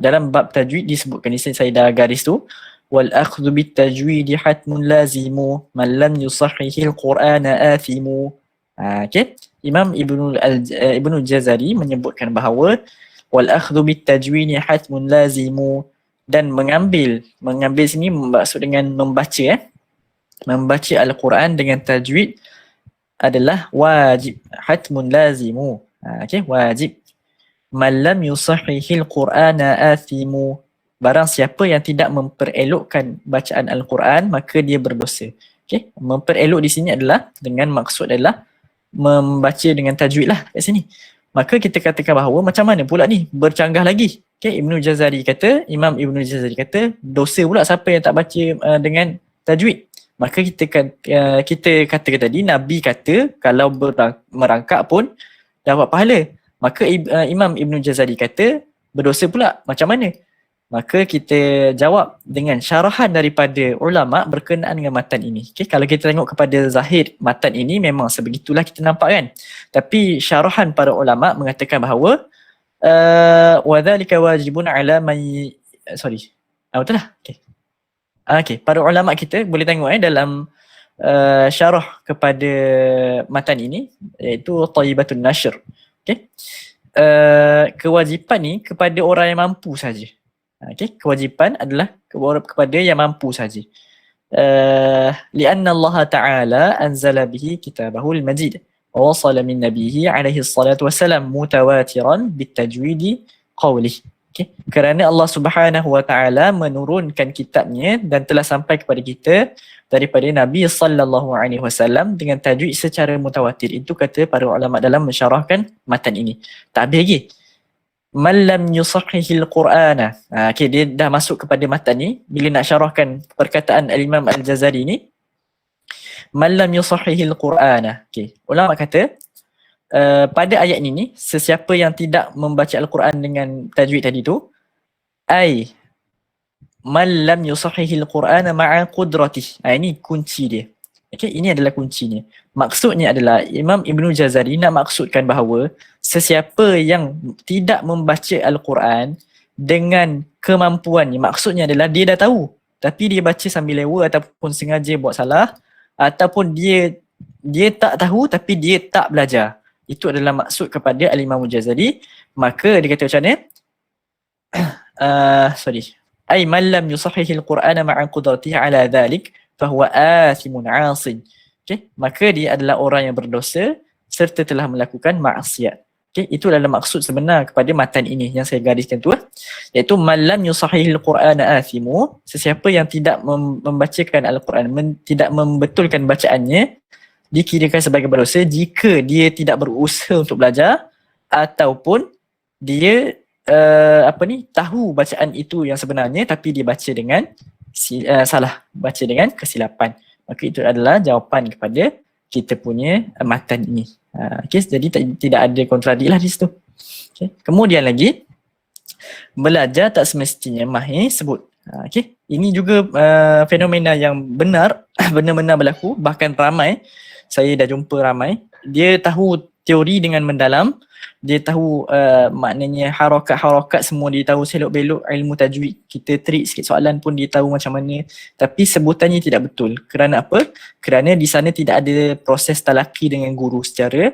Dalam bab tajwid disebutkan di sini, saya dah garis tu. wal akhdhu bit tajwid hatmun lazimu man lam yusahhihil qur'ana athimu. Okey, Imam Ibnu Jazari menyebutkan bahawa wal akhdhu bit tajwid hatmun lazimu, dan mengambil sini maksud dengan membaca membaca al-Quran dengan tajwid adalah wajib, hatmun lazimu. Okey, wajib. Man lam yusahhihil qur'ana athimu, barang siapa yang tidak memperelokkan bacaan al-Quran maka dia berdosa. Okey, memperelok di sini adalah dengan maksud adalah membaca dengan tajwid lah kat sini. Maka kita katakan bahawa macam mana pula ni, bercanggah lagi. Okay, Imam Ibnu Jazari kata dosa pula siapa yang tak baca dengan tajwid. Maka kita katakan tadi Nabi kata kalau merangkak pun dapat pahala. Maka Imam Ibnu Jazari kata berdosa pula, macam mana? Maka kita jawab dengan syarahan daripada ulama berkenaan dengan matan ini. Okay, kalau kita tengok kepada zahir matan ini memang sebegitulah kita nampak kan. Tapi syarahan para ulama mengatakan bahawa wa dhalika wajibun ala man betul lah. Okey, para ulama kita boleh tengok dalam syarah kepada matan ini iaitu Thayyibatun Nashr. Okey. Kewajipan ni kepada orang yang mampu saja. Okey, kewajipan adalah kepada yang mampu saja. Lianna Allah Ta'ala anzala bihi kitabahul majid wa wasala min nabihi alaihi salatu wassalam mutawatiran bitajwidi qawlih. Okay. Kerana Allah Subhanahu Wa Ta'ala menurunkan kitabnya dan telah sampai kepada kita daripada Nabi sallallahu alaihi wasallam dengan tajwid secara mutawatir. Itu kata para ulama dalam mensyarahkan matan ini. Tak habis lagi. Man lam yusahhihil Qur'ana. Okay, dia dah masuk kepada matan ni bila nak syarahkan perkataan Al-Imam Al-Jazari ni. Man lam yusahhihil Qur'ana. Okay, ulama kata pada ayat ini sesiapa yang tidak membaca Al-Quran dengan tajwid tadi tu ai man lam yusahhihil Qur'ana ma'a qudratih. Ini kunci dia. Okay, ini adalah kuncinya. Maksudnya adalah Imam Ibnu Jazari nak maksudkan bahawa sesiapa yang tidak membaca Al-Quran dengan kemampuannya, maksudnya adalah dia dah tahu tapi dia baca sambil lewa ataupun sengaja buat salah, ataupun dia tak tahu tapi dia tak belajar. Itu adalah maksud kepada Al-Imam Jazari. Maka dia kata macam mana? Ay man lam yusahhihil Qur'ana ma'a qudratihi ala dhalik fahuwa athimun 'asin. Okay, maka dia adalah orang yang berdosa serta telah melakukan maksiat. Okay, itu adalah maksud sebenar kepada matan ini yang saya gariskan tu, iaitu man lam yusahhihil Qur'ana athimu, sesiapa yang tidak membacakan Al-Quran, tidak membetulkan bacaannya, dikirakan sebagai berdosa jika dia tidak berusaha untuk belajar ataupun dia tahu bacaan itu yang sebenarnya tapi dia baca dengan salah, baca dengan kesilapan. Maka itu adalah jawapan kepada kita punya matan ini. Okay, jadi tidak ada kontradik lah di situ. Okay. Kemudian lagi, belajar tak semestinya mahir sebut. Okay. Ini juga fenomena yang benar, benar-benar berlaku, bahkan ramai. Saya dah jumpa ramai. Dia tahu teori dengan mendalam, dia tahu maknanya harakat-harakat semua dia tahu, selok-belok ilmu tajwid. Kita trik sikit soalan pun dia tahu macam mana. Tapi sebutannya tidak betul. Kerana apa? Kerana di sana tidak ada proses talaki dengan guru secara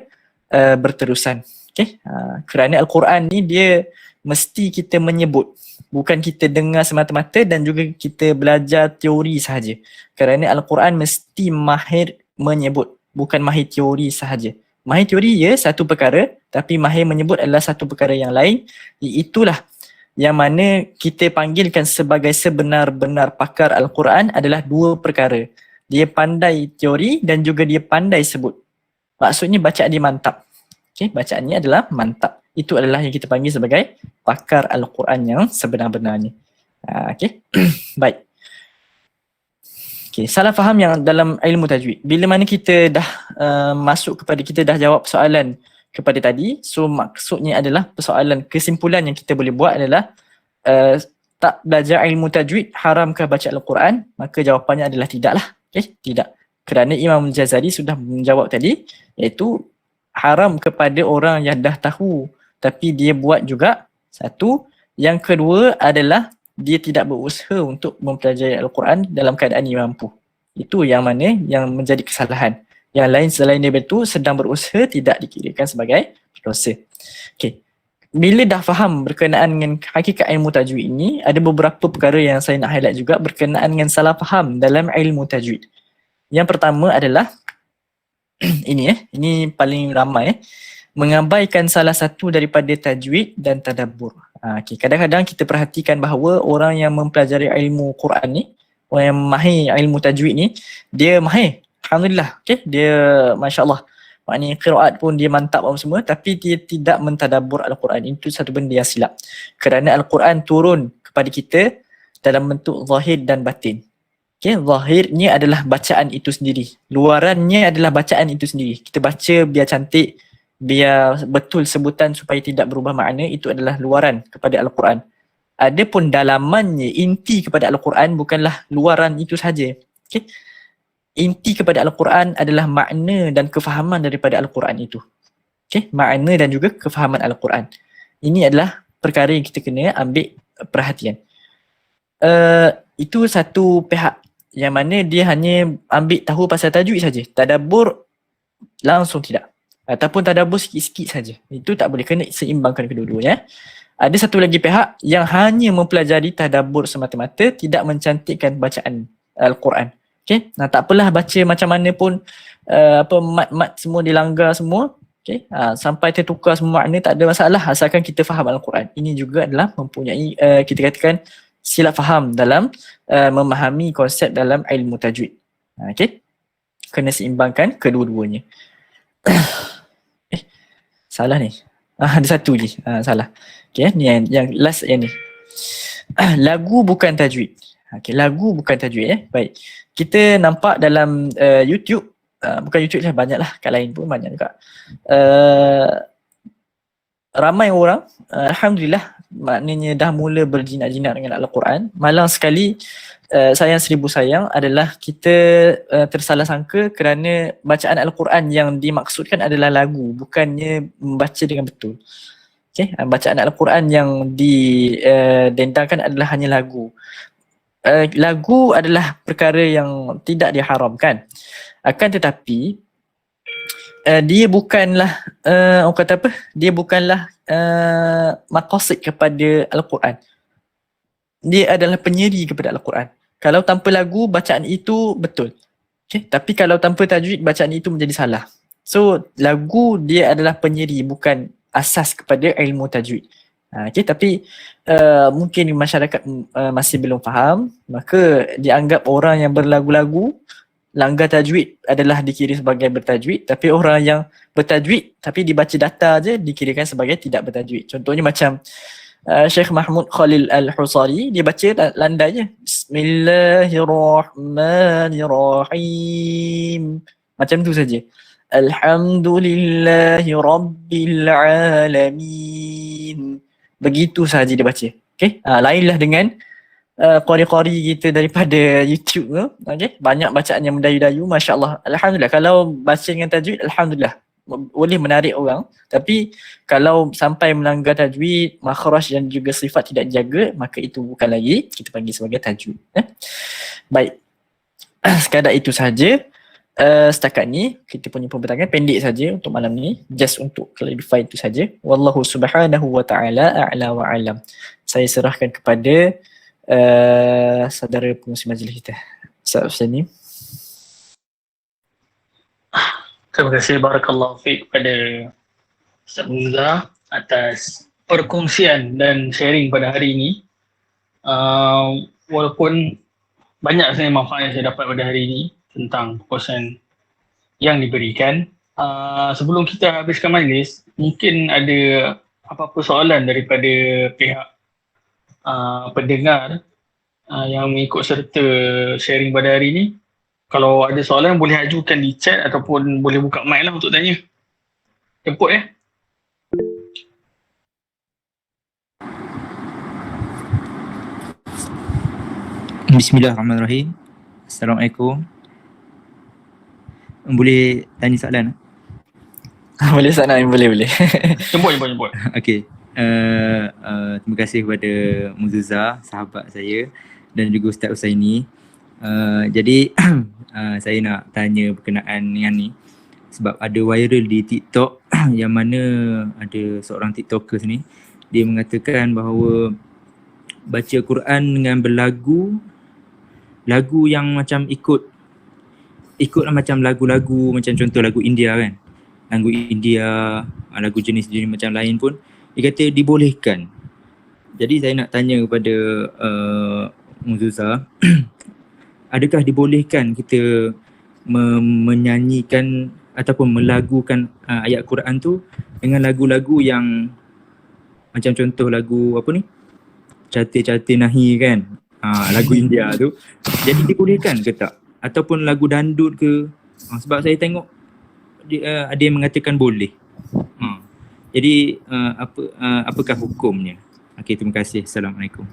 berterusan. Okay? Kerana Al-Quran ni dia mesti kita menyebut. Bukan kita dengar semata-mata dan juga kita belajar teori sahaja. Kerana Al-Quran mesti mahir menyebut, bukan mahir teori sahaja. Mahir teori ya satu perkara, tapi mahir menyebut adalah satu perkara yang lain. Itulah yang mana kita panggilkan sebagai sebenar-benar pakar Al-Quran adalah dua perkara. Dia pandai teori dan juga dia pandai sebut. Maksudnya bacaan dia mantap. Okay, bacaannya adalah mantap. Itu adalah yang kita panggil sebagai pakar Al-Quran yang sebenar-benarnya. Okay, baik. Okay, salah faham yang dalam ilmu tajwid. Bila mana kita dah masuk kepada, kita dah jawab soalan kepada tadi, so maksudnya adalah persoalan, kesimpulan yang kita boleh buat adalah tak belajar ilmu tajwid haramkah baca Al-Quran? Maka jawapannya adalah tidaklah. Okay, tidak. Kerana Imam Jazari sudah menjawab tadi, iaitu haram kepada orang yang dah tahu tapi dia buat juga, satu. Yang kedua adalah dia tidak berusaha untuk mempelajari Al-Quran dalam keadaan ia mampu. Itu yang mana yang menjadi kesalahan. Yang lain selain daripada itu sedang berusaha tidak dikirakan sebagai dosa. Okey. Bila dah faham berkenaan dengan hakikat ilmu tajwid ini, ada beberapa perkara yang saya nak highlight juga berkenaan dengan salah faham dalam ilmu tajwid. Yang pertama adalah ini paling ramai mengabaikan salah satu daripada tajwid dan tadabbur. Okay. Kadang-kadang kita perhatikan bahawa orang yang mempelajari ilmu Quran ni, orang yang mahir ilmu tajwid ni, dia mahir. Alhamdulillah. Okay. Dia Masya Allah. Maknanya qiraat pun dia mantap apa semua, tapi dia tidak mentadabbur Al-Quran. Itu satu benda yang silap. Kerana Al-Quran turun kepada kita dalam bentuk zahir dan batin. Okay, zahirnya adalah bacaan itu sendiri. Luarannya adalah bacaan itu sendiri. Kita baca biar cantik, biar betul sebutan supaya tidak berubah makna, itu adalah luaran kepada Al-Quran. Adapun dalamannya, inti kepada Al-Quran bukanlah luaran itu sahaja. Okay? Inti kepada Al-Quran adalah makna dan kefahaman daripada Al-Quran itu. Okay? Makna dan juga kefahaman Al-Quran. Ini adalah perkara yang kita kena ambil perhatian. Itu satu pihak yang mana dia hanya ambil tahu pasal tajwid saja. Tadabbur langsung tidak. Ataupun tadabbur sikit-sikit saja. Itu tak boleh, kena seimbangkan kedua-duanya. Ada satu lagi pihak yang hanya mempelajari tadabbur semata-mata, tidak mencantikkan bacaan Al-Quran. Okay? Nah, tak apalah baca macam mana pun, mat-mat semua dilanggar semua. Okay? Sampai tertukar semua makna, tak ada masalah asalkan kita faham Al-Quran. Ini juga adalah mempunyai, kita katakan, silap faham dalam memahami konsep dalam ilmu tajwid. Okay? Kena seimbangkan kedua-duanya. Salah ni. Ada satu je. Salah. Okay, ni yang last yang ni. Lagu bukan tajwid. Okay, lagu bukan tajwid. Baik. Kita nampak dalam YouTube, bukan YouTube lah, banyak lah, kat lain pun banyak juga. Ramai orang, Alhamdulillah, maknanya dah mula berjinak-jinak dengan Al-Quran. Malang sekali, sayang seribu sayang adalah kita tersalah sangka kerana bacaan Al-Quran yang dimaksudkan adalah lagu, bukannya membaca dengan betul. Okay? Bacaan Al-Quran yang didendangkan adalah hanya lagu. Lagu adalah perkara yang tidak diharamkan. Akan tetapi dia bukanlah orang kata apa? Dia bukanlah maqasid kepada Al-Quran. Dia adalah penyeri kepada Al-Quran. Kalau tanpa lagu, bacaan itu betul. Okay? Tapi kalau tanpa tajwid, bacaan itu menjadi salah. So, lagu dia adalah penyeri, bukan asas kepada ilmu tajwid. Okay? Tapi mungkin masyarakat masih belum faham, maka dianggap orang yang berlagu-lagu, langgar tajwid adalah dikira sebagai bertajwid, tapi orang yang bertajwid tapi dibaca data je dikirakan sebagai tidak bertajwid. Contohnya macam Syekh Mahmud Khalil Al-Husari, dia baca landai je. Bismillahirrahmanirrahim. Macam tu saja. Alhamdulillahi Rabbil Alamin. Begitu sahaja dia baca. Okay? Lainlah dengan qari-qari kita daripada YouTube tu. Okay? Banyak bacaan yang mendayu-dayu. Masya Allah. Alhamdulillah. Kalau baca dengan tajwid, Alhamdulillah. Boleh menarik orang. Tapi kalau sampai melanggar tajwid, makhraj dan juga sifat tidak dijaga, maka itu bukan lagi kita panggil sebagai tajwid. Baik. Sekadar itu sahaja. Setakat ni kita punya pembentangan pendek saja untuk malam ni, just untuk clarify itu saja. Wallahu subhanahu wa ta'ala a'la wa a'lam. Saya serahkan kepada saudara pengurusi majlis kita, Ustaz Husni. Terima kasih, barakallahu fiik kepada Ustaz Muza atas perkongsian dan sharing pada hari ini. Walaupun banyak sebenarnya manfaat yang saya dapat pada hari ini tentang perkongsian yang diberikan. Sebelum kita habiskan majlis, mungkin ada apa-apa soalan daripada pihak pendengar yang mengikut serta sharing pada hari ini. Kalau ada soalan boleh ajukan di chat ataupun boleh buka mic lah untuk tanya. Jemput ya. Bismillahirrahmanirrahim. Assalamualaikum. Boleh tanya soalan? Boleh Ustaz Naim, boleh. Jemput. Okey. Terima kasih kepada Muzuza, sahabat saya, dan juga Ustaz Usaini. Jadi saya nak tanya berkenaan dengan ni sebab ada viral di TikTok yang mana ada seorang TikTokers ni, dia mengatakan bahawa baca Quran dengan berlagu, lagu yang macam ikutlah macam lagu-lagu macam contoh lagu India kan, lagu India, lagu jenis-jenis macam lain pun dia kata dibolehkan. Jadi saya nak tanya kepada Muzuza, adakah dibolehkan kita menyanyikan ataupun melagukan ayat Quran tu dengan lagu-lagu yang macam contoh lagu apa ni, Chate Nahi kan, lagu India tu, jadi dibolehkan ke tak? Ataupun lagu dandut ke? Sebab saya tengok ada yang mengatakan boleh. Jadi apakah hukumnya? Okey, terima kasih. Assalamualaikum.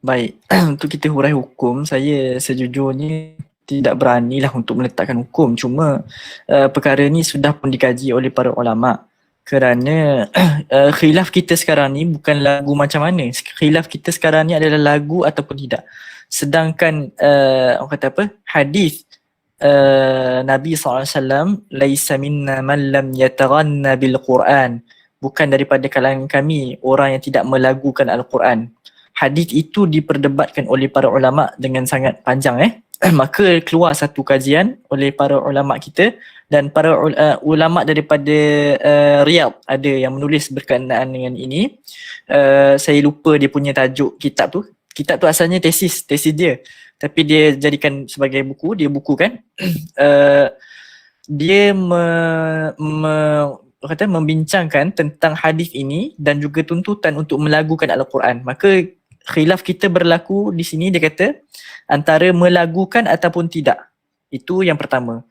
Baik, untuk kita hurai hukum, saya sejujurnya tidak beranilah untuk meletakkan hukum. Cuma perkara ni sudah pun dikaji oleh para ulama. Kerana khilaf kita sekarang ni bukan lagu macam mana. Khilaf kita sekarang ni adalah lagu ataupun tidak. Sedangkan orang kata apa? Hadis Nabi SAW, laisa minna man lam yataghanna bil Quran. Bukan daripada kalangan kami orang yang tidak melagukan Al-Quran. Hadis itu diperdebatkan oleh para ulama dengan sangat panjang maka keluar satu kajian oleh para ulama kita dan para ulama daripada Riyadh ada yang menulis berkenaan dengan ini. Saya lupa dia punya tajuk kitab tu. Kitab tu asalnya tesis dia. Tapi dia jadikan sebagai buku, dia bukukan. Dia membincangkan tentang hadis ini dan juga tuntutan untuk melagukan Al-Quran. Maka khilaf kita berlaku di sini, dia kata antara melagukan ataupun tidak. Itu yang pertama.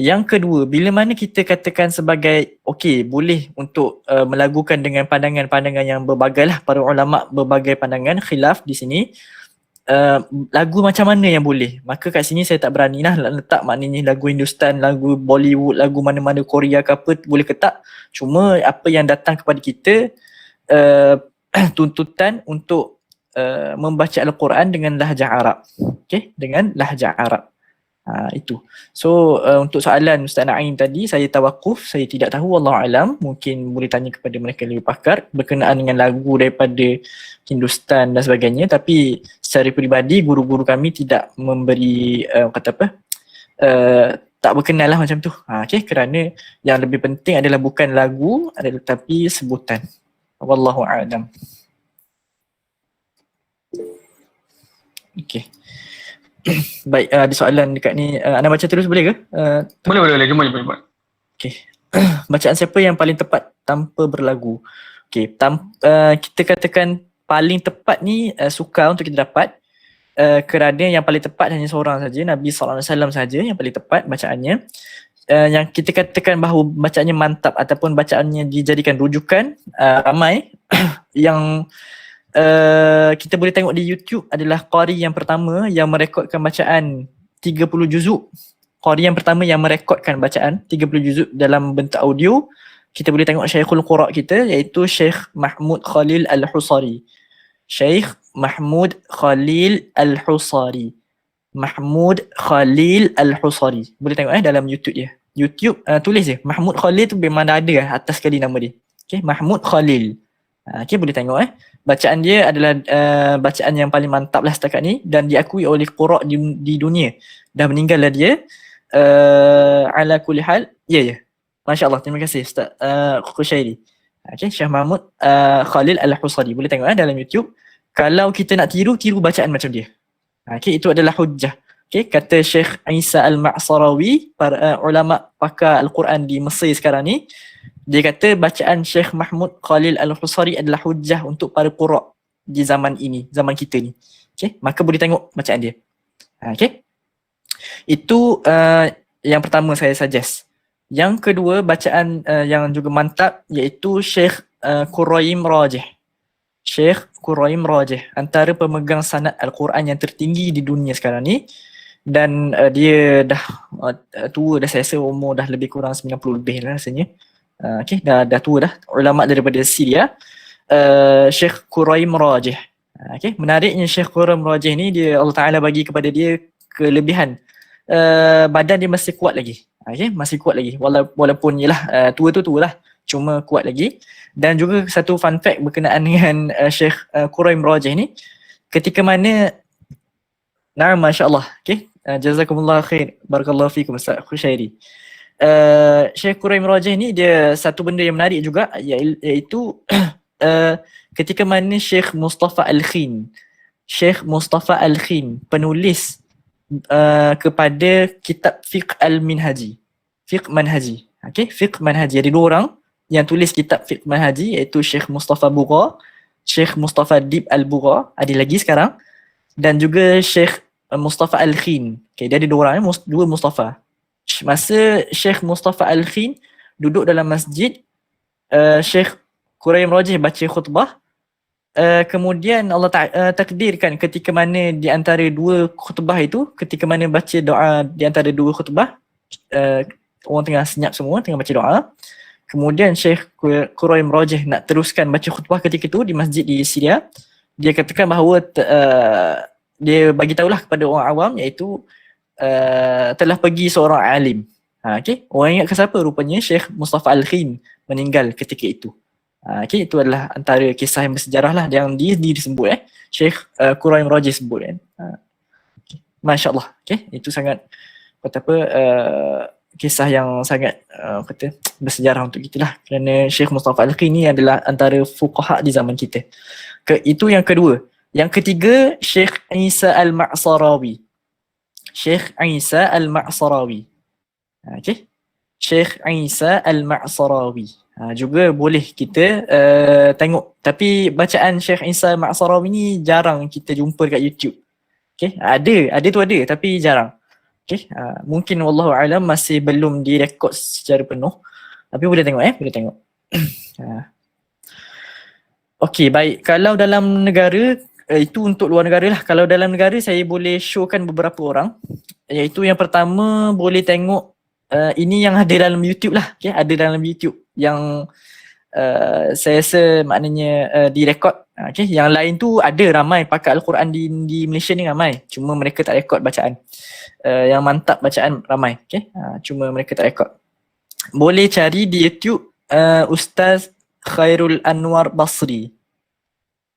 Yang kedua, bila mana kita katakan sebagai okey, boleh untuk melagukan dengan pandangan-pandangan yang berbagai lah, para ulama berbagai pandangan, khilaf di sini. Lagu macam mana yang boleh? Maka kat sini saya tak berani lah letak maknanya lagu Hindustan, lagu Bollywood, lagu mana-mana Korea ke apa boleh ke tak. Cuma apa yang datang kepada kita tuntutan untuk membaca Al-Quran dengan lahjah Arab. Okay? Dengan lahjah Arab. Itu. So untuk soalan Ustaz Naim tadi, saya tawakuf, saya tidak tahu, wallahu alam, mungkin boleh tanya kepada mereka yang lebih pakar berkenaan dengan lagu daripada Hindustan dan sebagainya. Tapi secara peribadi guru-guru kami tidak memberi tak berkenal lah macam tu. Okay? Kerana yang lebih penting adalah bukan lagu, adalah tapi sebutan. Wallahu alam. Okay. Baik, ada soalan dekat ni. Anda baca terus boleh ke? Boleh. Jom. Okay. Bacaan siapa yang paling tepat tanpa berlagu? Okay. Kita katakan paling tepat ni sukar untuk kita dapat. Kerana yang paling tepat hanya seorang saja, Nabi SAW saja yang paling tepat bacaannya. Yang kita katakan bahawa bacaannya mantap ataupun bacaannya dijadikan rujukan, ramai. Yang kita boleh tengok di YouTube adalah qari yang pertama yang merekodkan bacaan 30 juzuk. Qari yang pertama yang merekodkan bacaan 30 juzuk dalam bentuk audio. Kita boleh tengok Syekhul Qura kita, iaitu Syekh Mahmud Khalil Al-Husari. Syekh Mahmud Khalil Al-Husari. Mahmud Khalil Al-Husari. Boleh tengok dalam YouTube dia. YouTube tulis je Mahmud Khalil tu memang ada atas sekali nama dia. Okay, Mahmud Khalil. Okay, boleh tengok bacaan dia adalah bacaan yang paling mantap lah setakat ni dan diakui oleh qura' di dunia. Dah meninggal lah dia. Ala kulli hal. Ya. Masya-Allah, terima kasih Ustaz Khushairi. Okay, Syekh Mahmud Khalil Al-Husari. Boleh tengok dalam YouTube. Kalau kita nak tiru bacaan macam dia. Okay, itu adalah hujjah. Okay, kata Syekh Isa Al-Ma'sarawi, para ulama pakar Al-Quran di Mesir sekarang ni, dia kata bacaan Syekh Mahmud Khalil Al-Husari adalah hujjah untuk para qura' di zaman ini, zaman kita ni. Okay, maka boleh tengok bacaan dia. Okay, itu yang pertama saya suggest. Yang kedua, bacaan yang juga mantap iaitu Syekh Quraim Rajih. Syekh Quraim Rajih, antara pemegang sanad Al-Quran yang tertinggi di dunia sekarang ni. Dan dia dah tua dah, saya rasa umur dah lebih kurang 90 lebih lah rasanya. Okey, dah tua dah, ulama daripada Syria, Syekh Quraim Rajih. Okey, menariknya Syekh Quraim Rajih ni dia Allah Taala bagi kepada dia kelebihan, badan dia masih kuat lagi. Okey, masih kuat lagi walaupun yalah tua tu tua lah, cuma kuat lagi. Dan juga satu fun fact berkenaan dengan Syekh Quraim Rajih ni, ketika mana masya-Allah, okey, jazakumullah khair, barakallahu fikum Ustaz Khushairi. Syekh Quraim Rajih ni dia satu benda yang menarik juga, iaitu ketika mana Syekh Mustafa Al-Khin penulis kepada kitab Fiqh Al-Minhaji, Fiqh Manhaji. Okey, Fiqh Manhaji. Ada dua orang yang tulis kitab Fiqh Manhaji, iaitu Syekh Mustafa Bugha, Syekh Mustafa Dib Al-Bugha, ada lagi sekarang, dan juga Syekh Mustafa Al-Khin. Okey, dia ada dua orang, dua Mustafa. Masa Syekh Mustafa Al-Khin duduk dalam masjid, Syekh Quraim Rajih baca khutbah, kemudian Allah takdirkan ketika mana di antara dua khutbah itu, ketika mana baca doa di antara dua khutbah, orang tengah senyap semua, tengah baca doa. Kemudian Syekh Quraim Rajih nak teruskan baca khutbah ketika itu di masjid di Syria. Dia katakan bahawa dia bagi tahulah kepada orang awam, iaitu telah pergi seorang alim. Okey, orang ingat ke siapa? Rupanya Syekh Mustafa Al-Khin meninggal ketika itu. Okey, itu adalah antara kisah yang bersejarah lah yang disebut Syekh Quraim Rajih sebut kan. Okay. Masya-Allah. Okey, itu sangat kisah yang sangat bersejarah untuk kita lah, kerana Syekh Mustafa Al-Khin ni adalah antara fuqaha di zaman kita. Itu yang kedua. Yang ketiga, Syekh Isa Al-Ma'sarawi. Syekh Isa Al-Ma'sarawi. Okey. Syekh Isa Al-Ma'sarawi. Juga boleh kita tengok, tapi bacaan Syekh Isa Al-Ma'sarawi ni jarang kita jumpa dekat YouTube. Okey, ada tapi jarang. Okey, mungkin wallahu alam masih belum direkod secara penuh, tapi boleh tengok boleh tengok. Okey, baik. Kalau dalam negara, itu untuk luar negara lah. Kalau dalam negara saya boleh showkan beberapa orang, iaitu yang pertama boleh tengok, ini yang ada dalam YouTube lah. Okey, ada dalam YouTube yang saya rasa maknanya direkod. Okey, yang lain tu ada ramai pakar Al-Quran di Malaysia ni ramai, cuma mereka tak rekod bacaan. Yang mantap bacaan ramai, okey. Cuma mereka tak rekod. Boleh cari di YouTube Ustaz Khairul Anwar Basri.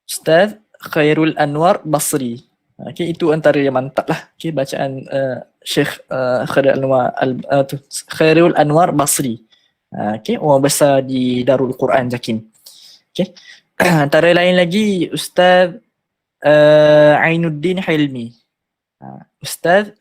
Ustaz Khairul Anwar Basri. Okey, itu antara yang mantap lah. Okey, bacaan Syekh Khairul Anwar Basri. Okey, orang besar di Darul Quran Jakin. Okey. Antara lain lagi Ustaz Ainuddin Hilmi. Ustaz